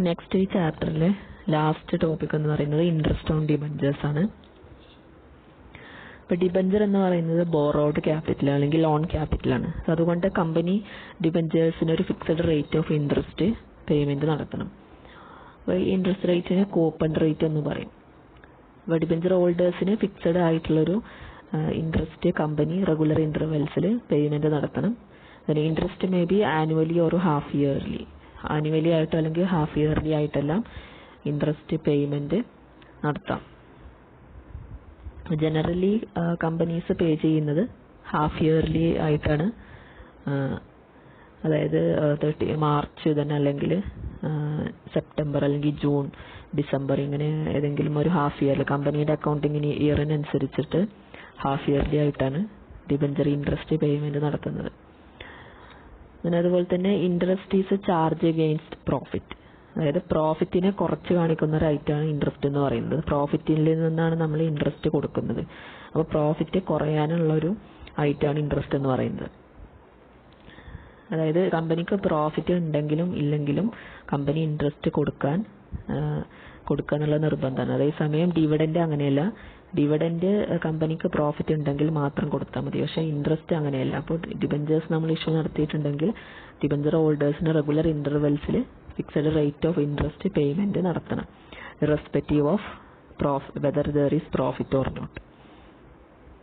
Next ഈ ചാപ്റ്ററിലെ last topic എന്ന് പറയുന്നത് ഇൻട്രസ്റ്റ് ഓൺ ഡിബഞ്ചേഴ്സ് ആണ്. ഇപ്പോൾ ഡിബഞ്ചർ എന്ന് പറയുന്നത് ബോറോഡ് ക്യാപിറ്റൽ അല്ലെങ്കിൽ ലോൺ ക്യാപിറ്റലാണ്. അതുകൊണ്ട് കമ്പനി ഡിബഞ്ചേഴ്സിന് ഒരു fixed rate of interest payment നടത്തണം. അപ്പോൾ ഈ ഇൻട്രസ്റ്റ് റേറ്റിന് കൂപ്പൺ റേറ്റ് എന്ന് പറയും. അപ്പോൾ ഡിബഞ്ചർ ഹോൾഡേഴ്സിന് ഫിക്സഡ് ആയിട്ടുള്ളൊരു ഇൻട്രസ്റ്റ് കമ്പനി റെഗുലർ ഇൻ്റർവെൽസിൽ പേയ്മെന്റ് നടത്തണം. അതിന് ഇൻട്രസ്റ്റ് മേ ബി ആനുവലി ഒരു ഹാഫ് ഇയർലി, ആനുവലി ആയിട്ടോ അല്ലെങ്കിൽ ഹാഫ് ഇയർലി ആയിട്ടെല്ലാം ഇൻട്രസ്റ്റ് പേയ്മെന്റ് നടത്താം. ജനറലി കമ്പനീസ് പേ ചെയ്യുന്നത് ഹാഫ് ഇയർലി ആയിട്ടാണ്. അതായത് മാർച്ച് തന്നെ അല്ലെങ്കിൽ സെപ്റ്റംബർ അല്ലെങ്കിൽ ജൂൺ, ഡിസംബർ, ഇങ്ങനെ ഏതെങ്കിലും ഒരു ഹാഫ് ഇയർലി കമ്പനിയുടെ അക്കൗണ്ടിങ്ങിന് ഇയറിനനുസരിച്ചിട്ട് ഹാഫ് ഇയർലി ആയിട്ടാണ് ഡിബഞ്ചർ ഇൻട്രസ്റ്റ് പേയ്മെന്റ് നടത്തുന്നത്. പിന്നെ അതുപോലെ തന്നെ interest is charge against profit. അതായത് പ്രോഫിറ്റിനെ കുറച്ച് കാണിക്കുന്ന ഒരു ഐറ്റമാണ് ഇൻട്രസ്റ്റ് എന്ന് പറയുന്നത്. പ്രോഫിറ്റിൽ നിന്നാണ് നമ്മൾ ഇൻട്രസ്റ്റ് കൊടുക്കുന്നത്. അപ്പോൾ പ്രോഫിറ്റ് കുറയാനുള്ളൊരു ഐറ്റമാണ് ഇൻട്രസ്റ്റ് എന്ന് പറയുന്നത്. അതായത് കമ്പനിക്ക് പ്രോഫിറ്റ് ഉണ്ടെങ്കിലും ഇല്ലെങ്കിലും കമ്പനി ഇൻട്രസ്റ്റ് കൊടുക്കുക എന്നുള്ള നിർബന്ധമാണ്. അതേസമയം ഡിവിഡൻഡ് അങ്ങനെയല്ല. ഡിവിഡൻഡ് കമ്പനിക്ക് പ്രോഫിറ്റ് ഉണ്ടെങ്കിൽ മാത്രം കൊടുത്താൽ മതി. പക്ഷേ ഇൻട്രസ്റ്റ് അങ്ങനെയല്ല. അപ്പോൾ ഡിബഞ്ചേഴ്സ് നമ്മൾ ഇഷ്യൂ നടത്തിയിട്ടുണ്ടെങ്കിൽ ഡിബഞ്ചർ ഹോൾഡേഴ്സിന് റെഗുലർ ഇൻ്റർവെൽസിൽ fixed rate of interest payment നടത്തണം, irrespective of whether there is profit or not.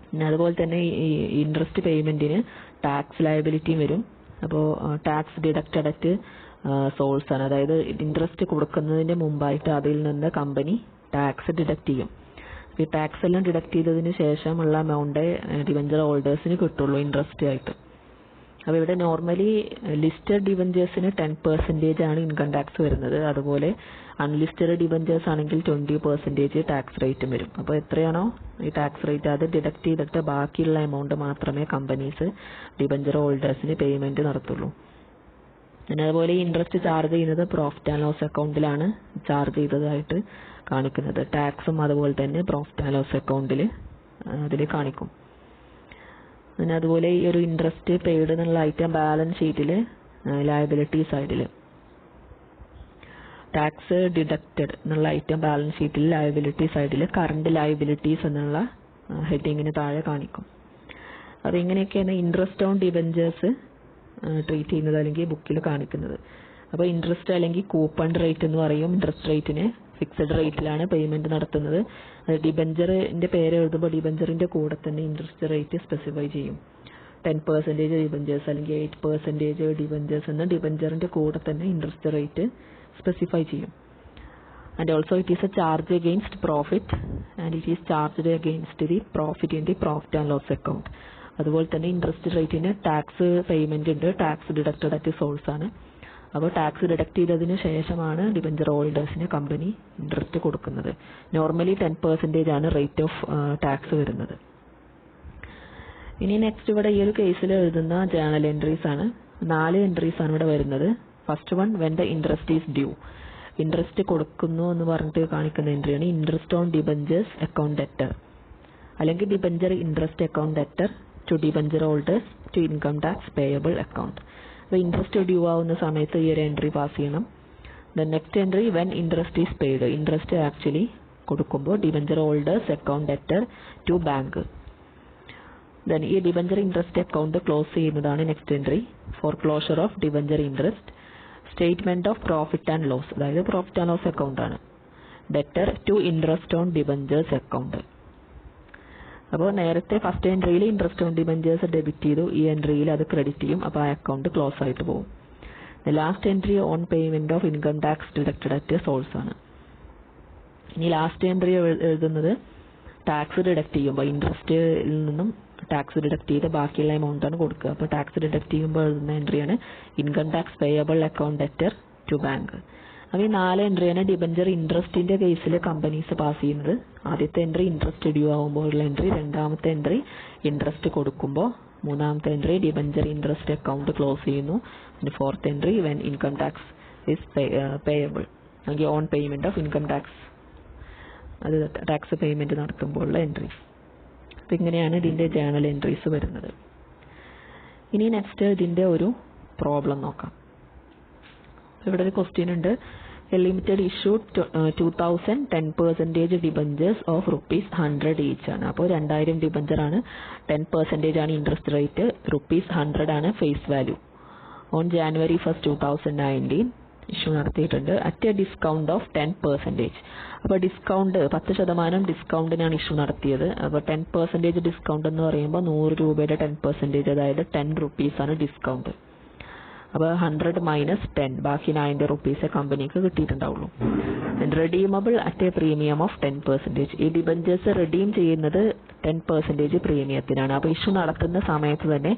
പിന്നെ അതുപോലെ തന്നെ ഈ ഇൻട്രസ്റ്റ് പേയ്മെന്റിന് ടാക്സ് ലയബിലിറ്റിയും വരും. അപ്പോൾ ടാക്സ് ഡിഡക്റ്റഡ് അറ്റ് സോഴ്സ് ആണ്. അതായത് ഇൻട്രസ്റ്റ് കൊടുക്കുന്നതിന് മുമ്പായിട്ട് അതിൽ നിന്ന് കമ്പനി ടാക്സ് ഡിഡക്റ്റ് ചെയ്യും. ഈ ടാക്സ് എല്ലാം ഡിഡക്ട് ചെയ്തതിന് ശേഷമുള്ള എമൗണ്ടേ ഡിബഞ്ചർ ഹോൾഡേഴ്സിന് കിട്ടുള്ളൂ ഇൻട്രസ്റ്റ് ആയിട്ട്. അപ്പോൾ ഇവിടെ നോർമലി ലിസ്റ്റഡ് ഡിബഞ്ചേഴ്സിന് 10% ആണ് ഇൻകം ടാക്സ് വരുന്നത്. അതുപോലെ അൺലിസ്റ്റഡ് ഡിബഞ്ചേഴ്സ് ആണെങ്കിൽ 20% ടാക്സ് റേറ്റും വരും. അപ്പോൾ എത്രയാണോ ഈ ടാക്സ് റേറ്റ് അത് ഡിഡക്ട് ചെയ്തിട്ട് ബാക്കിയുള്ള എമൗണ്ട് മാത്രമേ കമ്പനീസ് ഡിബഞ്ചർ ഹോൾഡേഴ്സിന് പേയ്മെന്റ് നടത്തുള്ളൂ. പിന്നെ അതുപോലെ ഇൻട്രസ്റ്റ് ചാർജ് ചെയ്യുന്നത് പ്രോഫിറ്റ് ആൻഡ് ലോസ് അക്കൗണ്ടിലാണ് ചാർജ് ചെയ്തതായിട്ട് കാണിക്കുന്നത്. ടാക്സും അതുപോലെ തന്നെ പ്രോഫിറ്റ് ആൻഡ് ലോസ് അക്കൗണ്ടിൽ അതിൽ കാണിക്കും. പിന്നെ അതുപോലെ ഈ ഒരു ഇൻട്രസ്റ്റ് പെയ്ഡ് എന്നുള്ള ഐറ്റം ബാലൻസ് ഷീറ്റിൽ ലയബിലിറ്റി സൈഡിൽ, ടാക്സ് ഡിഡക്റ്റഡ് എന്നുള്ള ഐറ്റം ബാലൻസ് ഷീറ്റിൽ ലയബിലിറ്റി സൈഡിൽ കറണ്ട് ലയബിലിറ്റീസ് എന്നുള്ള ഹെഡിങ്ങിന് താഴെ കാണിക്കും. അപ്പോൾ ഇങ്ങനെയൊക്കെയാണ് ഇൻട്രസ്റ്റ് ഓൺ ഡിബഞ്ചേഴ്സ് ട്രീറ്റ് ചെയ്യുന്നത് അല്ലെങ്കിൽ ബുക്കിൽ കാണിക്കുന്നത്. അപ്പോൾ ഇൻട്രസ്റ്റ് അല്ലെങ്കിൽ കൂപ്പൺ റേറ്റ് എന്ന് പറയും. ഇൻട്രസ്റ്റ് റേറ്റിന് ഫിക്സഡ് റേറ്റിലാണ് പേയ്മെന്റ് നടത്തുന്നത്. അത് ഡിബഞ്ചറിന്റെ പേര് എഴുതുമ്പോൾ ഡിബഞ്ചറിന്റെ കൂടെ തന്നെ ഇൻട്രസ്റ്റ് റേറ്റ് സ്പെസിഫൈ ചെയ്യും. 10% ഡിബഞ്ചേഴ്സ് അല്ലെങ്കിൽ 8% ഡിബഞ്ചേഴ്സ് എന്ന ഡിബഞ്ചറിന്റെ കൂടെ തന്നെ ഇൻട്രസ്റ്റ് റേറ്റ് സ്പെസിഫൈ ചെയ്യും. And also it is a charge against profit and it is charged against the profit in the profit and loss account. അതുപോലെ തന്നെ ഇൻട്രസ്റ്റ് റേറ്റിന് ടാക്സ് പേയ്മെന്റ് ഉണ്ട്. ടാക്സ് ഡിഡക്റ്റഡ് അറ്റ് സോഴ്സ് ആണ്. അപ്പോൾ tax deduct ചെയ്തതിന് ശേഷമാണ് debenture ഹോൾഡേഴ്സിന് company interest കൊടുക്കുന്നത്. നോർമലി 10% ആണ് റേറ്റ് ഓഫ് ടാക്സ് വരുന്നത്. ഇനി നെക്സ്റ്റ് ഇവിടെ ഈ ഒരു കേസിൽ എഴുതുന്ന ജേണൽ എൻട്രീസ് ആണ്. 4 എൻട്രീസ് ആണ് ഇവിടെ വരുന്നത്. First one, when the interest is due. Interest കൊടുക്കുന്നു എന്ന് പറഞ്ഞിട്ട് കാണിക്കുന്ന എൻട്രിയാണ് interest on debentures account debtor, അല്ലെങ്കിൽ debenture interest account debtor to debenture holders to income tax payable account. അപ്പോൾ ഇൻട്രസ്റ്റ് ഡ്യൂ ആവുന്ന സമയത്ത് ഈ ഒരു എൻട്രി പാസ് ചെയ്യണം. Then next entry, when interest is paid. Interest actually കൊടുക്കുമ്പോൾ debenture holders account debtor to bank. Then ഈ debenture interest account close ചെയ്യുന്നതാണ് next entry. Four closure of debenture interest, statement of profit and loss, അതായത് profit and loss account ആണ്. Debtor to interest on debentures account. അപ്പോൾ നേരത്തെ first എൻട്രിയിൽ interest on debentures debit ചെയ്തു, ഈ എൻട്രിയിൽ അത് credit ചെയ്യും. അപ്പോൾ ആ അക്കൗണ്ട് ക്ലോസ് ആയിട്ട് പോകും. Last entry on payment of income tax deducted at source ആണ്. ഇനി ലാസ്റ്റ് എൻട്രി എഴുതുന്നത് ടാക്സ് ഡിഡക്ട് ചെയ്യുമ്പോൾ ഇൻട്രസ്റ്റിൽ നിന്നും ടാക്സ് ഡിഡക്ട് ചെയ്ത് ബാക്കിയുള്ള എമൗണ്ട് ആണ് കൊടുക്കുക. അപ്പോൾ ടാക്സ് ഡിഡക്ട് ചെയ്യുമ്പോൾ എഴുതുന്ന എൻട്രിയാണ് income tax payable account debtor to bank. അപ്പോൾ ഈ 4 എൻട്രിയാണ് ഡിബഞ്ചർ ഇൻട്രസ്റ്റിന്റെ കേസിൽ കമ്പനീസ് പാസ് ചെയ്യുന്നത്. ആദ്യത്തെ എൻട്രി ഇൻട്രസ്റ്റ് ഡ്യൂ ആകുമ്പോഴുള്ള എൻട്രി, രണ്ടാമത്തെ എൻട്രി ഇൻട്രസ്റ്റ് കൊടുക്കുമ്പോൾ, മൂന്നാമത്തെ entry debenture interest account close ചെയ്യുന്നു, പിന്നെ fourth entry when income tax is payable അല്ലെങ്കിൽ on payment of income tax, അത് ടാക്സ് പേയ്മെന്റ് നടത്തുമ്പോഴുള്ള എൻട്രി. അപ്പം ഇങ്ങനെയാണ് ഇതിന്റെ ജേണൽ എൻട്രീസ് വരുന്നത്. ഇനി നെക്സ്റ്റ് ഇതിന്റെ ഒരു പ്രോബ്ലം നോക്കാം. ഇവിടെ ഒരു ക്വസ്റ്റ്യൻ ഉണ്ട്. Limited issued 2000 10% debentures of ₹100 each ആണ്. അപ്പോൾ 2000 ഡിബഞ്ചർ ആണ്, 10% ആണ് ഇൻട്രസ്റ്റ് റേറ്റ്, ₹100 ആണ് face value. On January 1, 2019 issue നടത്തിയിട്ടുണ്ട് അറ്റ് എ ഡിസ്കൗണ്ട് ഓഫ് 10%. അപ്പോൾ ഡിസ്കൗണ്ട് 10% ഡിസ്കൗണ്ടിനാണ് ഇഷ്യൂ നടത്തിയത്. അപ്പോൾ 10% ഡിസ്കൗണ്ട് എന്ന് പറയുമ്പോൾ 100 രൂപയുടെ 10%, അതായത് ₹10 ആണ് ഡിസ്കൗണ്ട്. അപ്പോൾ 100 മൈനസ് 10, ബാക്കി ₹90 കമ്പനിക്ക് കിട്ടിയിട്ടുണ്ടാവുള്ളൂ. Redeemable at a premium of 10%. ഈ ഡിബഞ്ചേഴ്സ് റെഡീം ചെയ്യുന്നത് 10% പ്രീമിയത്തിനാണ്. അപ്പോൾ ഇഷ്യൂ നടത്തുന്ന സമയത്ത് തന്നെ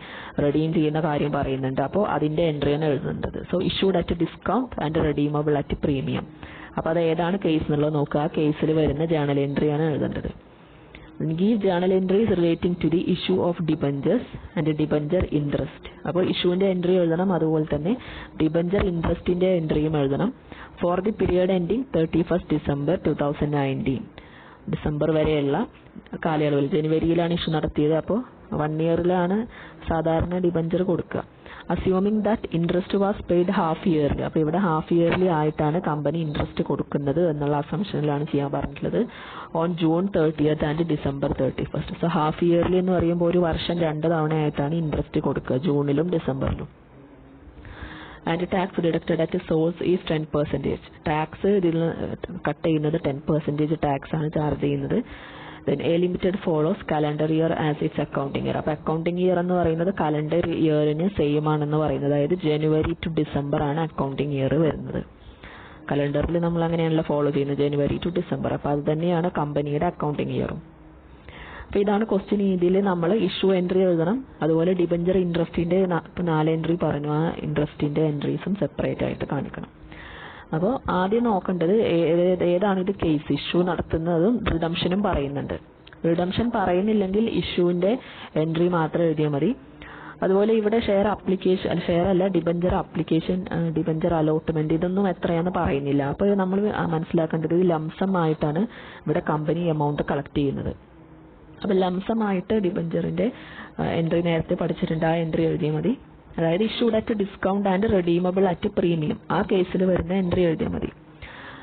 റെഡീം ചെയ്യുന്ന കാര്യം പറയുന്നുണ്ട്. അപ്പോൾ അതിന്റെ എൻട്രിയാണ് എഴുതുന്നത്. So issued at discount and redeemable at premium. അപ്പോൾ അത് ഏതാണ് കേസ് എന്നുള്ളത് നോക്കുക. ആ കേസിൽ വരുന്ന ജേണൽ എൻട്രിയാണ് എഴുതേണ്ടത്. Give journal entries relating to the issue of debentures and debenture interest. അപ്പോൾ ഇഷ്യൂവിന്റെ എൻട്രി എഴുതണം, അതുപോലെ തന്നെ ഡിബഞ്ചർ ഇൻട്രസ്റ്റിന്റെ എൻട്രിയും എഴുതണം. For the period ending 31 December 2019. December വരെയുള്ള കാലയളവിൽ, ജനുവരിയിലാണ് ഇഷ്യൂ നടത്തിയത്. അപ്പോൾ 1 ഇയറിലാണ് സാധാരണ ഡിബഞ്ചർ കൊടുക്കുക. Assuming that interest was paid half yearly. അപ്പോൾ ഇവിടെ ഹാഫ് ഇയർലി ആയിട്ടാണ് കമ്പനി ഇൻട്രസ്റ്റ് കൊടുക്കുന്നത് എന്നുള്ള അസംഷനിലാണ് ചെയ്യാൻ പറഞ്ഞിട്ടുള്ളത്. On June 30 and December 31. So half yearly എന്ന് പറയുമ്പോൾ ഒരു വർഷം 2 തവണയായിട്ടാണ് ഇൻട്രസ്റ്റ് കൊടുക്കുക, ജൂണിലും ഡിസംബറിലും. And tax deducted at source is 10%. Tax ഇതിൽ കട്ട് ചെയ്യുന്നത് 10% ടാക്സ് ആണ് ചാർജ് ചെയ്യുന്നത്. Then A Limited follows calendar year as its accounting year. അപ്പോൾ അക്കൗണ്ടിങ് ഇയർ എന്ന് പറയുന്നത് കലണ്ടർ ഇയറിന് സെയിം ആണെന്ന് പറയുന്നത്. അതായത് January to December ആണ് അക്കൗണ്ടിങ് ഇയർ വരുന്നത്. കലണ്ടറിൽ നമ്മൾ അങ്ങനെയാണല്ലോ ഫോളോ ചെയ്യുന്നത്, January to December. അപ്പോൾ അത് തന്നെയാണ് കമ്പനിയുടെ അക്കൗണ്ടിങ് ഇയറും. അപ്പോൾ ഇതാണ് ക്വസ്റ്റ്യൻ. ഇതിൽ നമ്മൾ ഇഷ്യൂ എൻട്രി എഴുതണം, അതുപോലെ ഡിബഞ്ചർ ഇൻട്രസ്റ്റിന്റെ 4 എൻട്രി പറഞ്ഞു, ആ ഇൻട്രസ്റ്റിന്റെ എൻട്രീസും സെപ്പറേറ്റ് ആയിട്ട് കാണിക്കണം. അപ്പോൾ ആദ്യം നോക്കേണ്ടത് ഏതാണ് ഇത് കേസ്. ഇഷ്യൂ നടത്തുന്നതും റിഡംഷനും പറയുന്നുണ്ട്. റിഡംഷൻ പറയുന്നില്ലെങ്കിൽ ഇഷ്യൂവിന്റെ എൻട്രി മാത്രം എഴുതിയാൽ മതി. അതുപോലെ ഇവിടെ ഷെയർ അല്ല ഡിബഞ്ചർ അപ്ലിക്കേഷൻ, ഡിബഞ്ചർ അലോട്ട്മെന്റ്, ഇതൊന്നും എത്രയാണെന്ന് പറയുന്നില്ല. അപ്പോൾ നമ്മൾ മനസ്സിലാക്കേണ്ടത് ലംസം ആയിട്ടാണ് ഇവിടെ കമ്പനി എമൗണ്ട് കളക്ട് ചെയ്യുന്നത്. അപ്പോൾ ലംസം ആയിട്ട് ഡിബഞ്ചറിന്റെ എൻട്രി നേരത്തെ പഠിച്ചിട്ടുണ്ട്, ആ എൻട്രി എഴുതിയാൽ മതി. അതായത് issued at discount and redeemable at premium, ആ കേസിൽ വരുന്ന എൻട്രി എഴുതിയാൽ മതി.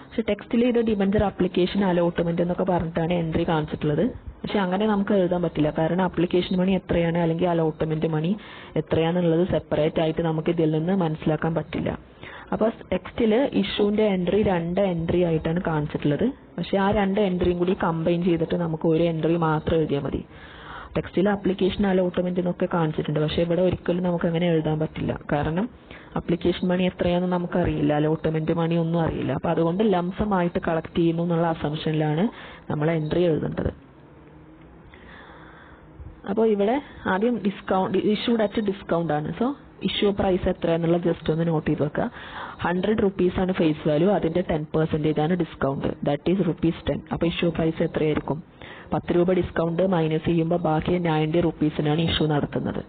പക്ഷെ ടെക്സ്റ്റിൽ ഇത് ഡിബഞ്ചർ അപ്ലിക്കേഷൻ അലോട്ട്മെന്റ് എന്നൊക്കെ പറഞ്ഞിട്ടാണ് എൻട്രി കാണിച്ചിട്ടുള്ളത്. പക്ഷെ അങ്ങനെ നമുക്ക് എഴുതാൻ പറ്റില്ല, കാരണം അപ്ലിക്കേഷൻ മണി എത്രയാണ് അല്ലെങ്കിൽ അലോട്ട്മെന്റ് മണി എത്രയാണെന്നുള്ളത് സെപ്പറേറ്റ് ആയിട്ട് നമുക്ക് ഇതിൽ നിന്ന് മനസ്സിലാക്കാൻ പറ്റില്ല. അപ്പോൾ ടെക്സ്റ്റിൽ ഇഷ്യൂവിന്റെ എൻട്രി 2 എൻട്രി ആയിട്ടാണ് കാണിച്ചിട്ടുള്ളത്. പക്ഷെ ആ 2 എൻട്രിയും കൂടി കമ്പൈൻ ചെയ്തിട്ട് നമുക്ക് ഒരു എൻട്രി മാത്രം എഴുതിയാൽ മതി. ടെക്സ്റ്റിൽ അപ്ലിക്കേഷൻ അലോട്ട്മെന്റ് എന്നൊക്കെ കാണിച്ചിട്ടുണ്ട്, പക്ഷെ ഇവിടെ ഒരിക്കലും നമുക്ക് അങ്ങനെ എഴുതാൻ പറ്റില്ല, കാരണം അപ്ലിക്കേഷൻ മണി എത്രയാണെന്ന് നമുക്കറിയില്ല, അലോട്ട്മെന്റ് മണി ഒന്നും അറിയില്ല. അപ്പോൾ അതുകൊണ്ട് ലംസമായിട്ട് കളക്ട് ചെയ്യുന്നു എന്നുള്ള അസംഷനിലാണ് നമ്മൾ എൻട്രി എഴുതേണ്ടത്. അപ്പോൾ ഇവിടെ ആദ്യം ഡിസ്കൗണ്ട്, ഇഷ്യൂഡ് അറ്റ് ഡിസ്കൗണ്ട് ആണ്. സോ ഇഷ്യൂ പ്രൈസ് എത്ര എന്നുള്ള ജസ്റ്റ് ഒന്ന് നോട്ട് ചെയ്ത് വെക്കുക. ₹100 ആണ് ഫേസ് വാല്യൂ, അതിന്റെ 10% ആണ് ഡിസ്കൗണ്ട്, ദാറ്റ് ഈസ് ₹10. അപ്പോൾ ഇഷ്യൂ പ്രൈസ് എത്രയായിരിക്കും? ₹10 ഡിസ്കൗണ്ട് മൈനസ് ചെയ്യുമ്പോൾ ബാക്കി ₹90 ഇഷ്യൂ നടത്തുന്നത്.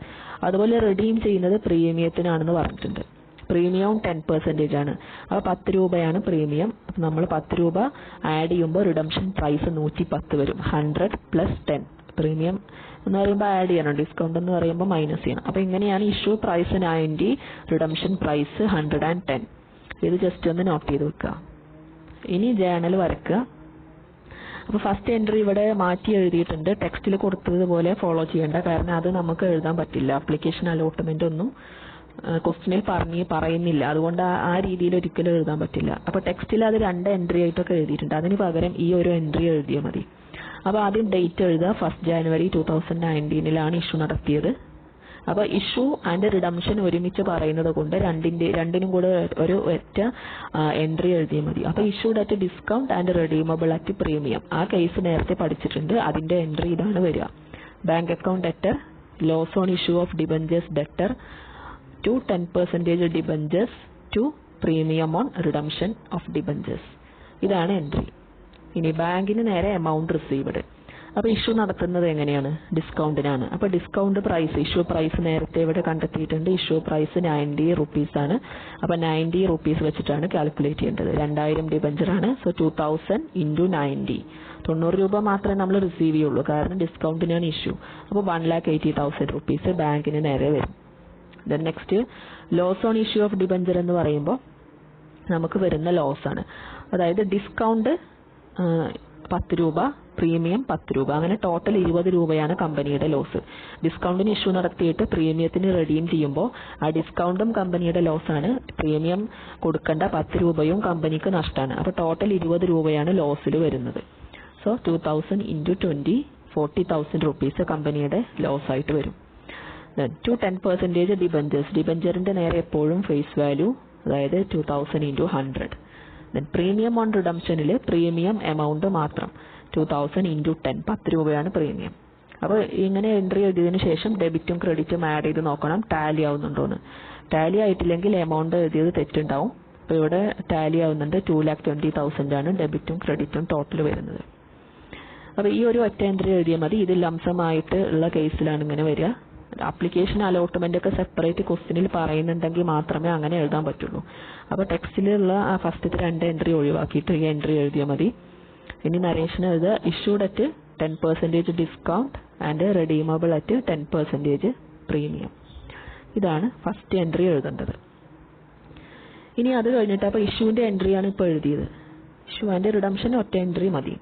അതുപോലെ റിഡീം ചെയ്യുന്നത് പ്രീമിയത്തിനാണെന്ന് പറഞ്ഞിട്ടുണ്ട്. പ്രീമിയവും 10% ആണ്. അപ്പോൾ ₹10 പ്രീമിയം. അപ്പോൾ നമ്മൾ ₹10 ആഡ് ചെയ്യുമ്പോൾ റിഡംഷൻ പ്രൈസ് 110 വരും. 100 + 10. പ്രീമിയം എന്ന് പറയുമ്പോൾ ആഡ് ചെയ്യണം, ഡിസ്കൗണ്ട് എന്ന് പറയുമ്പോൾ മൈനസ് ചെയ്യണം. അപ്പോൾ ഇങ്ങനെയാണ് ഇഷ്യൂ പ്രൈസ് 90, റിഡംഷൻ പ്രൈസ് 110. ഇത് ജസ്റ്റ് ഒന്ന് നോട്ട് ചെയ്ത് വെക്കുക. ഇനി ജേണൽ വരയ്ക്കുക. അപ്പോൾ ഫസ്റ്റ് എൻട്രി ഇവിടെ മാറ്റി എഴുതിയിട്ടുണ്ട്, ടെക്സ്റ്റിൽ കൊടുത്തതുപോലെ ഫോളോ ചെയ്യേണ്ട, കാരണം അത് നമുക്ക് എഴുതാൻ പറ്റില്ല. അപ്ലിക്കേഷൻ അലോട്ട്മെന്റ് ഒന്നും ക്വസ്റ്റിനിൽ പറയുന്നില്ല, അതുകൊണ്ട് ആ രീതിയിൽ ഒരിക്കലും എഴുതാൻ പറ്റില്ല. അപ്പോൾ ടെക്സ്റ്റിൽ അത് 2 എൻട്രി ആയിട്ടൊക്കെ എഴുതിയിട്ടുണ്ട്, അതിന് പകരം ഈ ഒരു എൻട്രി എഴുതിയാൽ മതി. അപ്പോൾ ആദ്യം ഡേറ്റ് എഴുതുക. 1 January 2019 ഇഷ്യൂ നടത്തിയത്. അപ്പോൾ ഇഷ്യൂ ആൻഡ് റിഡംഷൻ ഒരുമിച്ച് പറയുന്നത് കൊണ്ട് രണ്ടിനും കൂടെ ഒരു ഒറ്റ എൻട്രി എഴുതിയാൽ മതി. അപ്പോൾ issued at discount and redeemable at premium, ആ കേസ് നേരത്തെ പഠിച്ചിട്ടുണ്ട്, അതിന്റെ എൻട്രി ഇതാണ് വരിക. Bank account debtor, loss on issue of debentures debtor to 10% debentures to premium on redemption of debentures, ഇതാണ് എൻട്രി. ഇനി ബാങ്കിന് നേരെ എമൗണ്ട് റിസീവ്ഡ്. അപ്പോൾ ഇഷ്യൂ നടത്തുന്നത് എങ്ങനെയാണ്? ഡിസ്കൗണ്ടിനാണ്. അപ്പോൾ ഡിസ്കൗണ്ട് പ്രൈസ്, ഇഷ്യൂ പ്രൈസ് നേരത്തെ ഇവിടെ കണ്ടെത്തിയിട്ടുണ്ട്. ഇഷ്യൂ പ്രൈസ് ₹90 ആണ്. അപ്പോൾ ₹90 വെച്ചിട്ടാണ് കാൽക്കുലേറ്റ് ചെയ്യേണ്ടത്. 2000 ഡിബഞ്ചർ ആണ്. സോ 2000 × 90, ₹90 മാത്രമേ നമ്മൾ റിസീവ് ചെയ്യുള്ളൂ, കാരണം ഡിസ്കൗണ്ടിനാണ് ഇഷ്യൂ. അപ്പോൾ ₹1,80,000 ബാങ്കിന് നേരെ വരും. Then next loss on issue of debenture എന്ന് പറയുമ്പോൾ നമുക്ക് വരുന്ന ലോസ് ആണ്. അതായത് ഡിസ്കൗണ്ട് 10 രൂപ, പ്രീമിയം 10 രൂപ, അങ്ങനെ ടോട്ടൽ 20 രൂപയാണ് കമ്പനിയുടെ ലോസ്. ഡിസ്കൗണ്ടിന് ഇഷ്യൂ നടത്തിയിട്ട് പ്രീമിയത്തിന് റെഡീം ചെയ്യുമ്പോൾ ആ ഡിസ്കൗണ്ടും കമ്പനിയുടെ ലോസാണ്, പ്രീമിയം കൊടുക്കേണ്ട 10 രൂപയും കമ്പനിക്ക് നഷ്ടമാണ്. അപ്പോൾ ടോട്ടൽ 20 രൂപയാണ് ലോസിൽ വരുന്നത്. സോ 2000 into 20, 40,000 rupees കമ്പനിയുടെ ലോസ് ആയിട്ട് വരും. Then to 10% ഡിബഞ്ചേഴ്സ്, ഡിബഞ്ചറിന്റെ നേരെ എപ്പോഴും ഫേസ് വാല്യൂ, അതായത് 2000 into 100. Then പ്രീമിയം ഓൺ റിഡംഷനിൽ പ്രീമിയം എമൗണ്ട് മാത്രം 2000 into 10, 10 രൂപയാണ് പ്രീമിയം. അപ്പോൾ ഇങ്ങനെ എൻട്രി എഴുതിയതിനു ശേഷം ഡെബിറ്റും ക്രെഡിറ്റും ആഡ് ചെയ്ത് നോക്കണം ടാലി ആവുന്നുണ്ടോന്ന്. ടാലി ആയിട്ടില്ലെങ്കിൽ എമൗണ്ട് എഴുതിയത് തെറ്റുണ്ടാവും. അപ്പോൾ ഇവിടെ ടാലി ആവുന്നുണ്ട്. 2,20,000 ആണ് ഡെബിറ്റും ക്രെഡിറ്റും ടോട്ടൽ വരുന്നത്. അപ്പോൾ ഈ ഒരു ഒറ്റ എൻട്രി എഴുതിയാൽ മതി. ഇത് ലംസമായിട്ട് ഉള്ള കേസിലാണ് ഇങ്ങനെ വരിക. ആപ്ലിക്കേഷൻ അലോട്ട്മെന്റ് ഒക്കെ സെപ്പറേറ്റ് ക്വസ്റ്റ്യനിൽ പറയുന്നുണ്ടെങ്കിൽ മാത്രമേ അങ്ങനെ എഴുതാൻ പറ്റുള്ളൂ. അപ്പോൾ ടെക്സ്റ്റിലുള്ള ആ ഫസ്റ്റത്തെ 2 എൻട്രി ഒഴിവാക്കിയിട്ട് ഈ എൻട്രി എഴുതിയാൽ മതി. ഇനി നരേഷൻ എഴുതുക, issued at 10% discount and redeemable at 10% premium. ഇതാണ് ഫസ്റ്റ് എൻട്രി എഴുതേണ്ടത്. ഇനി അത് കഴിഞ്ഞിട്ട് അപ്പോൾ ഇഷ്യൂവിന്റെ എൻട്രിയാണ് ഇപ്പോൾ എഴുതിയത്. ഇഷ്യൂ ആൻഡ് റിഡംഷൻ ഒറ്റ എൻട്രി മതി.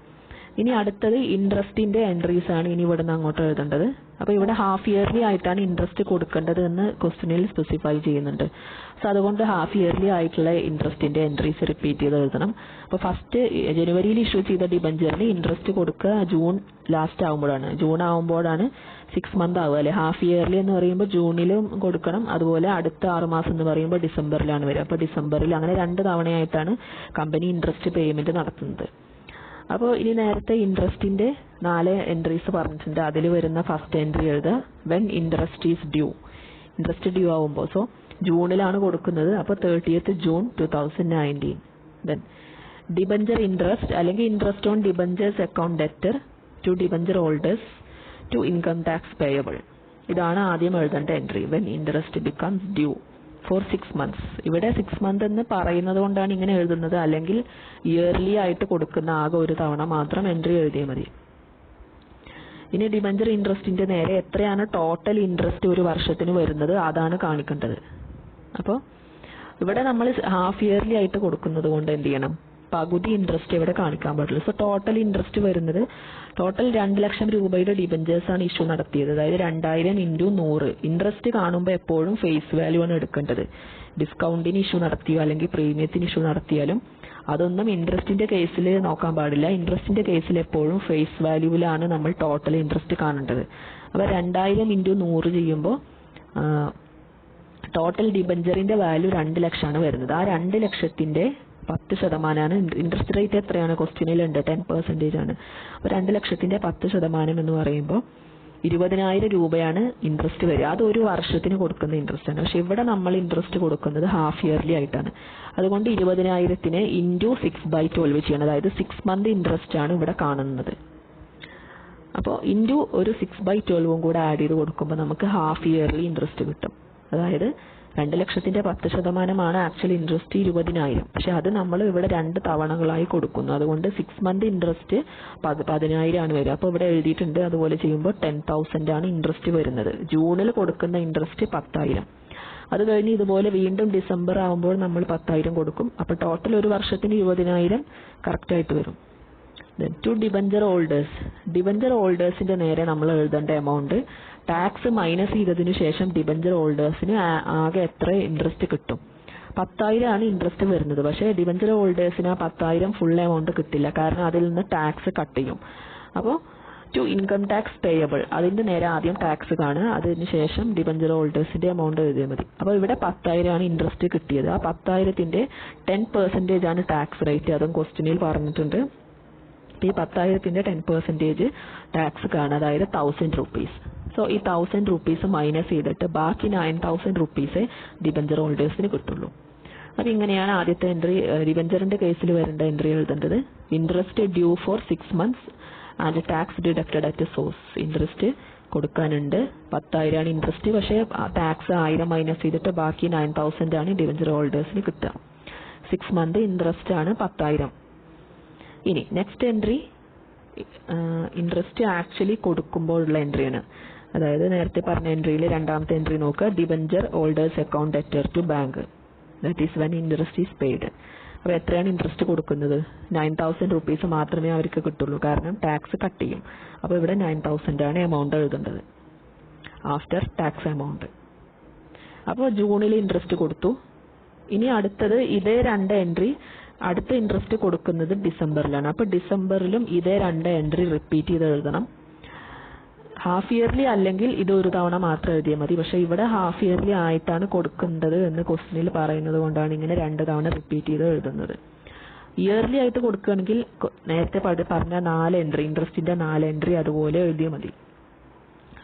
ഇനി അടുത്തത് ഇൻട്രസ്റ്റിന്റെ എൻട്രീസ് ആണ് ഇനി ഇവിടെ നിന്ന് അങ്ങോട്ട് എഴുതേണ്ടത്. അപ്പോൾ ഇവിടെ ഹാഫ് ഇയർലി ആയിട്ടാണ് ഇൻട്രസ്റ്റ് കൊടുക്കേണ്ടത് എന്ന് ക്വസ്റ്റ്യനിൽ സ്പെസിഫൈ ചെയ്യുന്നുണ്ട്. സോ അതുകൊണ്ട് ഹാഫ് ഇയർലി ആയിട്ടുള്ള ഇൻട്രസ്റ്റിന്റെ എൻട്രീസ് റിപ്പീറ്റ് ചെയ്ത് എഴുതണം. അപ്പോൾ ഫസ്റ്റ് ജനുവരിയിൽ ഇഷ്യൂ ചെയ്ത ഡിബഞ്ചറിന് ഇൻട്രസ്റ്റ് കൊടുക്കുക ജൂൺ ലാസ്റ്റ് ആകുമ്പോഴാണ്. ജൂൺ ആകുമ്പോഴാണ് 6 month ആവുക അല്ലെ. ഹാഫ് ഇയർലി എന്ന് പറയുമ്പോൾ ജൂണിലും കൊടുക്കണം, അതുപോലെ അടുത്ത 6 മാസം എന്ന് പറയുമ്പോൾ ഡിസംബറിലാണ് വരിക. അപ്പോൾ ഡിസംബറിൽ അങ്ങനെ 2 തവണയായിട്ടാണ് കമ്പനി ഇൻട്രസ്റ്റ് പേയ്മെന്റ് നടത്തുന്നത്. അപ്പോൾ ഇനി നേരത്തെ ഇൻട്രസ്റ്റിന്റെ 4 എൻട്രീസ് പറഞ്ഞിട്ടുണ്ട്. അതിൽ വരുന്ന ഫസ്റ്റ് എൻട്രി എഴുതുക, when interest is due. Interest due ആവുമ്പോൾ സോ ജൂണിലാണ് കൊടുക്കുന്നത്. അപ്പോൾ 30th June 2019. Then debenture interest അല്ലെങ്കിൽ interest on debentures account debtor to debenture holders to income tax payable. ഇതാണ് ആദ്യം എഴുതേണ്ട entry, when interest becomes due for 6 months. ഇവിടെ 6 month എന്ന് പറയുന്നത് കൊണ്ടാണ് ഇങ്ങനെ എഴുതുന്നത്. അല്ലെങ്കിൽ ഇയർലി ആയിട്ട് കൊടുക്കുന്ന ആകെ ഒരു തവണ മാത്രം എൻട്രി എഴുതിയാൽ മതി. ഇനി ഡിബഞ്ചർ ഇൻട്രസ്റ്റിന്റെ നേരെ എത്രയാണ് ടോട്ടൽ ഇൻട്രസ്റ്റ് ഒരു വർഷത്തിന് വരുന്നത് അതാണ് കാണിക്കേണ്ടത്. അപ്പോൾ ഇവിടെ നമ്മൾ ഹാഫ് ഇയർലി ആയിട്ട് കൊടുക്കുന്നത് കൊണ്ട് എന്ത് ചെയ്യണം, പകുതി ഇൻട്രസ്റ്റ് ഇവിടെ കാണിക്കാൻ പാടുള്ളൂ. സോ ടോട്ടൽ ഇൻട്രസ്റ്റ് വരുന്നത്, ടോട്ടൽ 2 ലക്ഷം രൂപയുടെ ഡിബഞ്ചേഴ്സ് ആണ് ഇഷ്യൂ നടത്തിയത്. അതായത് 2000 into 100. ഇൻട്രസ്റ്റ് കാണുമ്പോൾ എപ്പോഴും ഫേസ് വാല്യൂ ആണ് എടുക്കേണ്ടത്. ഡിസ്കൗണ്ടിന് ഇഷ്യൂ നടത്തിയോ അല്ലെങ്കിൽ പ്രീമിയത്തിന് ഇഷ്യൂ നടത്തിയാലും അതൊന്നും ഇൻട്രസ്റ്റിന്റെ കേസിൽ നോക്കാൻ പാടില്ല. ഇൻട്രസ്റ്റിന്റെ കേസിൽ എപ്പോഴും ഫേസ് വാല്യൂവിലാണ് നമ്മൾ ടോട്ടൽ ഇൻട്രസ്റ്റ് കാണേണ്ടത്. അപ്പോൾ 2000 into 100 ചെയ്യുമ്പോൾ ടോട്ടൽ ഡിബഞ്ചറിന്റെ വാല്യൂ 2 ലക്ഷമാണ് വരുന്നത്. ആ 2 ലക്ഷത്തിന്റെ 10% ഇൻട്രസ്റ്റ് റേറ്റ് എത്രയാണ് ക്വസ്റ്റ്യനിലുണ്ട്, 10% ആണ്. അപ്പോൾ 2 ലക്ഷത്തിന്റെ 10% എന്ന് പറയുമ്പോൾ 20,000 രൂപയാണ് ഇൻട്രസ്റ്റ് വരിക. അത് ഒരു വർഷത്തിന് കൊടുക്കുന്ന ഇൻട്രസ്റ്റ് ആണ്. പക്ഷെ ഇവിടെ നമ്മൾ ഇൻട്രസ്റ്റ് കൊടുക്കുന്നത് ഹാഫ് ഇയർലി ആയിട്ടാണ്. അതുകൊണ്ട് 20,000 into 6/12 ചെയ്യണം. അതായത് 6 month ഇൻട്രസ്റ്റ് ആണ് ഇവിടെ കാണുന്നത്. അപ്പോൾ ഇൻറ്റു ഒരു 6/12 കൂടെ ആഡ് ചെയ്ത് കൊടുക്കുമ്പോൾ നമുക്ക് ഹാഫ് ഇയർലി ഇൻട്രസ്റ്റ് കിട്ടും. അതായത് 2 ലക്ഷത്തിന്റെ 10% ആക്ച്വൽ ഇൻട്രസ്റ്റ് 20,000. പക്ഷെ അത് നമ്മൾ ഇവിടെ 2 തവണകളായി കൊടുക്കുന്നു. അതുകൊണ്ട് 6 month ഇൻട്രസ്റ്റ് 10,000 ആണ് വരിക. അപ്പോൾ ഇവിടെ എഴുതിയിട്ടുണ്ട്. അതുപോലെ ചെയ്യുമ്പോൾ 10,000 ആണ് ഇൻട്രസ്റ്റ് വരുന്നത്. ജൂണിൽ കൊടുക്കുന്ന ഇൻട്രസ്റ്റ് 10,000. അത് കഴിഞ്ഞ് ഇതുപോലെ വീണ്ടും ഡിസംബർ ആകുമ്പോൾ നമ്മൾ 10,000 കൊടുക്കും. അപ്പോൾ ടോട്ടൽ ഒരു വർഷത്തിന് 20,000 കറക്റ്റായിട്ട് വരും. ടു ഡിബഞ്ചർ ഹോൾഡേഴ്സ്, ഡിബഞ്ചർ ഹോൾഡേഴ്സിന്റെ നേരെ നമ്മൾ എഴുതേണ്ട എമൗണ്ട് ടാക്സ് മൈനസ് ചെയ്തതിനു ശേഷം ഡിബഞ്ചർ ഹോൾഡേഴ്സിന് ആകെ എത്ര ഇൻട്രസ്റ്റ് കിട്ടും. 10,000 ആണ് ഇൻട്രസ്റ്റ് വരുന്നത്. പക്ഷേ ഡിബഞ്ചർ ഹോൾഡേഴ്സിന് ആ 10,000 ഫുൾ എമൗണ്ട് കിട്ടില്ല, കാരണം അതിൽ നിന്ന് ടാക്സ് കട്ട് ചെയ്യും. അപ്പോൾ ടു ഇൻകം ടാക്സ് പേയബിൾ, അതിന്റെ നേരെ ആദ്യം ടാക്സ് കാണുക, അതിനുശേഷം ഡിബഞ്ചർ ഹോൾഡേഴ്സിന്റെ എമൗണ്ട് എഴുതിയാൽ മതി. അപ്പോൾ ഇവിടെ 10,000 ആണ് ഇൻട്രസ്റ്റ് കിട്ടിയത്. ആ 10,000ന്റെ 10% ആണ് ടാക്സ് റേറ്റ്. അതും ക്വസ്റ്റ്യനിൽ പറഞ്ഞിട്ടുണ്ട്. ഈ 10,000ന്റെ 10% ടാക്സ് കാണുക, അതായത് 1,000 rupees. സോ ഈ 1,000 rupees മൈനസ് ചെയ്തിട്ട് ബാക്കി 9,000 rupees ഡിബഞ്ചർ ഹോൾഡേഴ്സിന് കിട്ടുള്ളൂ. അപ്പോൾ ഇങ്ങനെയാണ് ആദ്യത്തെ എൻട്രി. ഡിബഞ്ചറിന്റെ കേസിൽ വരേണ്ട എൻട്രി എഴുതേണ്ടത്, interest due for 6 months and tax deducted at source. Interest കൊടുക്കാനുണ്ട്, 10,000 ആണ് ഇൻട്രസ്റ്റ്. പക്ഷേ ടാക്സ് 1000 മൈനസ് ചെയ്തിട്ട് ബാക്കി 9,000 ആണ് ഡിബഞ്ചർ ഹോൾഡേഴ്സിന് കിട്ടുക. 6 month ഇൻട്രസ്റ്റ് ആണ് 10,000. ഇനി നെക്സ്റ്റ് എൻട്രി ഇൻട്രസ്റ്റ് ആക്ച്വലി കൊടുക്കുമ്പോഴുള്ള എൻട്രിയാണ്. അതായത് നേരത്തെ പറഞ്ഞ എൻട്രിയിൽ രണ്ടാമത്തെ എൻട്രി നോക്കുക, debenture holders account debtor to bank. That is when interest is paid. അപ്പോൾ എത്രയാണ് ഇൻട്രസ്റ്റ് കൊടുക്കുന്നത്? 9,000 rupees മാത്രമേ അവർക്ക് കിട്ടുള്ളൂ, കാരണം ടാക്സ് കട്ട് ചെയ്യും. അപ്പോൾ ഇവിടെ 9,000 ആണ് എമൗണ്ട് എഴുതേണ്ടത്, ആഫ്റ്റർ ടാക്സ് എമൗണ്ട്. അപ്പോൾ ജൂണിൽ ഇൻട്രസ്റ്റ് കൊടുത്തു. ഇനി അടുത്തത് ഇതേ 2 എൻട്രി, അടുത്ത ഇൻട്രസ്റ്റ് കൊടുക്കുന്നത് ഡിസംബറിലാണ്. അപ്പോൾ ഡിസംബറിലും ഇതേ 2 എൻട്രി റിപ്പീറ്റ് ചെയ്ത് എഴുതണം. ഹാഫ് ഇയർലി അല്ലെങ്കിൽ ഇത് ഒരു തവണ മാത്രം എഴുതിയാൽ മതി. പക്ഷേ ഇവിടെ ഹാഫ് ഇയർലി ആയിട്ടാണ് കൊടുക്കേണ്ടത് എന്ന് ക്വസ്റ്റ്യനിൽ പറയുന്നത് കൊണ്ടാണ് ഇങ്ങനെ 2 തവണ റിപ്പീറ്റ് ചെയ്ത് എഴുതുന്നത്. ഇയർലി ആയിട്ട് കൊടുക്കുകയാണെങ്കിൽ നേരത്തെ പറഞ്ഞ 4 എൻട്രി, ഇൻട്രസ്റ്റിന്റെ 4 എൻട്രി അതുപോലെ എഴുതിയാൽ മതി.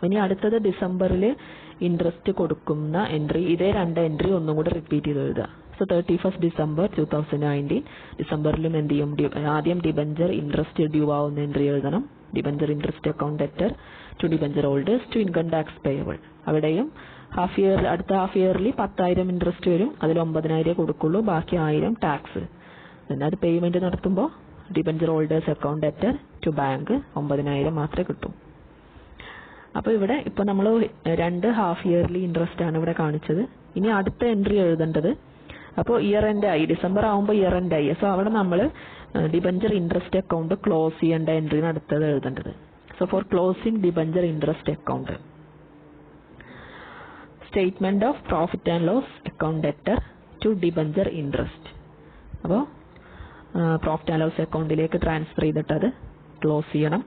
ഇനി അടുത്തത് ഡിസംബറിൽ ഇൻട്രസ്റ്റ് കൊടുക്കുന്ന എൻട്രി, ഇതേ 2 എൻട്രി ഒന്നും കൂടെ റിപ്പീറ്റ് ചെയ്ത് എഴുതുക. സോ 31st December 2019 ഡിസംബറിലും എന്ത് ചെയ്യും? ആദ്യം ഡിബഞ്ചർ ഇൻട്രസ്റ്റ് ഡ്യൂ ആവുന്ന എൻട്രി എഴുതണം. Debenture interest account debtor to debenture holders to income tax payable. അവിടെയും അടുത്ത ഹാഫ് ഇയർലി 10,000 ഇൻട്രസ്റ്റ് വരും, അതിൽ 9,000 കൊടുക്കുള്ളൂ, ബാക്കി 1,000 ടാക്സ്. പിന്നെ അത് പേയ്മെന്റ് നടത്തുമ്പോൾ debenture holders account debtor to bank 9,000 മാത്രമേ കിട്ടൂ. അപ്പോൾ ഇവിടെ ഇപ്പോൾ നമ്മൾ 2 ഹാഫ് ഇയർലി ഇൻട്രസ്റ്റ് ആണ് ഇവിടെ കാണിച്ചത്. ഇനി അടുത്ത എൻട്രി എഴുതേണ്ടത്, അപ്പോൾ ഇയർ എൻഡ് ആയി, ഡിസംബർ ആകുമ്പോൾ ഇയർ എൻഡ് ആയി. സോ അവിടെ നമ്മൾ ഡിബഞ്ചർ ഇൻട്രസ്റ്റ് അക്കൗണ്ട് ക്ലോസ് ചെയ്യേണ്ട എൻട്രിന് അടുത്തത് എഴുതേണ്ടത്. So for closing debenture interest account, statement of profit and loss account debtor to debenture interest. അപ്പോൾ പ്രോഫിറ്റ് ആൻഡ് ലോസ് അക്കൗണ്ടിലേക്ക് ട്രാൻസ്ഫർ ചെയ്തിട്ട് അത് ക്ലോസ് ചെയ്യണം.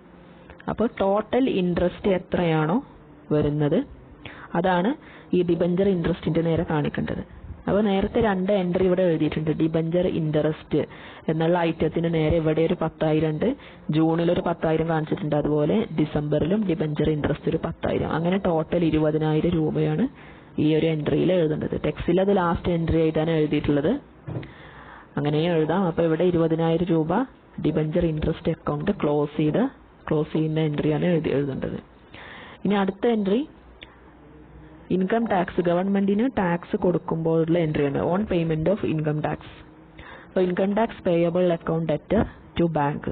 അപ്പോൾ ടോട്ടൽ ഇൻട്രസ്റ്റ് എത്രയാണോ വരുന്നത് അതാണ് ഈ ഡിബഞ്ചർ ഇൻട്രസ്റ്റിന്റെ നേരെ കാണിക്കേണ്ടത്. അപ്പോൾ നേരത്തെ 2 എൻട്രി ഇവിടെ എഴുതിയിട്ടുണ്ട്. ഡിബഞ്ചർ ഇൻട്രസ്റ്റ് എന്നുള്ള ഐറ്റത്തിന് നേരെ ഇവിടെ ഒരു 10,000 ഉണ്ട്, ജൂണിൽ ഒരു 10,000 കാണിച്ചിട്ടുണ്ട്, അതുപോലെ ഡിസംബറിലും ഡിബഞ്ചർ ഇൻട്രസ്റ്റ് ഒരു 10,000. അങ്ങനെ ടോട്ടൽ 20,000 രൂപയാണ് ഈ ഒരു എൻട്രിയിൽ എഴുതേണ്ടത്. ടെക്സ്റ്റിൽ അത് ലാസ്റ്റ് എൻട്രി ആയിട്ടാണ് എഴുതിയിട്ടുള്ളത്, അങ്ങനെയും എഴുതാം. അപ്പോൾ ഇവിടെ 20,000 രൂപ ഡിബഞ്ചർ ഇൻട്രസ്റ്റ് അക്കൗണ്ട് ക്ലോസ് ചെയ്യുന്ന എൻട്രിയാണ് എഴുതേണ്ടത്. ഇനി അടുത്ത എൻട്രി ഇൻകം ടാക്സ്, ഗവൺമെന്റിന് ടാക്സ് കൊടുക്കുമ്പോഴുള്ള എൻട്രിയാണ്, on payment of income tax. അപ്പോൾ income tax payable account debtor to bank,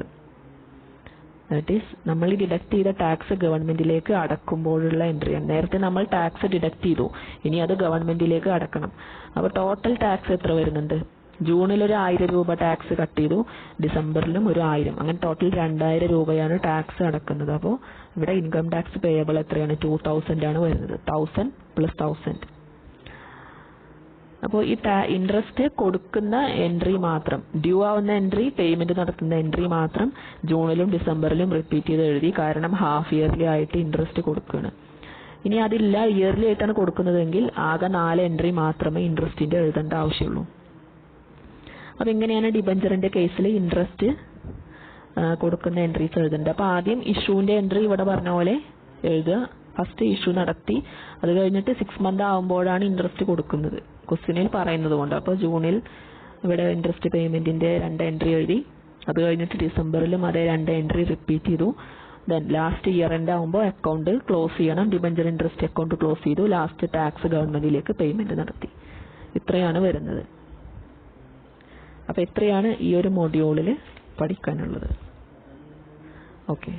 that is നമ്മൾ ഡിഡക്ട് ചെയ്ത ടാക്സ് ഗവൺമെന്റിലേക്ക് അടക്കുമ്പോഴുള്ള എൻട്രിയാണ്. നേരത്തെ നമ്മൾ ടാക്സ് ഡിഡക്ട് ചെയ്തു, ഇനി അത് ഗവൺമെന്റിലേക്ക് അടക്കണം. അപ്പോൾ ടോട്ടൽ ടാക്സ് എത്ര വരുന്നുണ്ട്? ജൂണിൽ ഒരു 1,000 രൂപ ടാക്സ് കട്ട് ചെയ്തു, ഡിസംബറിലും ഒരു 1,000, അങ്ങനെ ടോട്ടൽ 2,000 രൂപയാണ് ടാക്സ് അടക്കുന്നത്. അപ്പോൾ ഇവിടെ ഇൻകം ടാക്സ് പേയബിൾ എത്രയാണ്? 2,000 ആണ് വരുന്നത്, 1,000 + 1,000. അപ്പോൾ ഈ ഇൻട്രസ്റ്റ് കൊടുക്കുന്ന എൻട്രി മാത്രം, ഡ്യൂ ആവുന്ന എൻട്രി, പേയ്മെന്റ് നടത്തുന്ന എൻട്രി മാത്രം ജൂണിലും ഡിസംബറിലും റിപ്പീറ്റ് ചെയ്ത് എഴുതി, കാരണം ഹാഫ് ഇയർലി ആയിട്ട് ഇൻട്രസ്റ്റ് കൊടുക്കുകയാണ്. ഇനി അതില്ല, ഇയർലി ആയിട്ടാണ് കൊടുക്കുന്നതെങ്കിൽ ആകെ 4 എൻട്രി മാത്രമേ ഇൻട്രസ്റ്റിന്റെ എഴുതേണ്ട ആവശ്യമുള്ളൂ. അപ്പോൾ ഇങ്ങനെയാണ് ഡിബഞ്ചറിന്റെ കേസിൽ ഇൻട്രസ്റ്റ് കൊടുക്കുന്ന എൻട്രീസ് എഴുതേണ്ടത്. അപ്പോൾ ആദ്യം ഇഷ്യൂവിന്റെ എൻട്രി ഇവിടെ പറഞ്ഞ പോലെ എഴുതുക. ഫസ്റ്റ് ഇഷ്യൂ നടത്തി, അത് കഴിഞ്ഞിട്ട് 6 months ആകുമ്പോഴാണ് ഇൻട്രസ്റ്റ് കൊടുക്കുന്നത്, ക്വസ്റ്റ്യനിൽ പറയുന്നത് കൊണ്ട്. അപ്പോൾ ജൂണിൽ ഇവിടെ ഇൻട്രസ്റ്റ് പേയ്മെന്റിന്റെ 2 എൻട്രി എഴുതി, അത് കഴിഞ്ഞിട്ട് ഡിസംബറിലും അതേ 2 എൻട്രി റിപ്പീറ്റ് ചെയ്തു. ദെൻ ലാസ്റ്റ് ഇയർ എൻഡ് ആകുമ്പോൾ അക്കൗണ്ട് ക്ലോസ് ചെയ്യണം, ഡിബഞ്ചർ ഇൻട്രസ്റ്റ് അക്കൗണ്ട് ക്ലോസ് ചെയ്തു, ലാസ്റ്റ് ടാക്സ് ഗവൺമെന്റിലേക്ക് പേയ്മെന്റ് നടത്തി. ഇത്രയാണ് വരുന്നത്. അപ്പോൾ ഇത്രയാണ് ഈ ഒരു മൊഡ്യൂളിൽ പഠിക്കാനുള്ളത്. ഓക്കെ.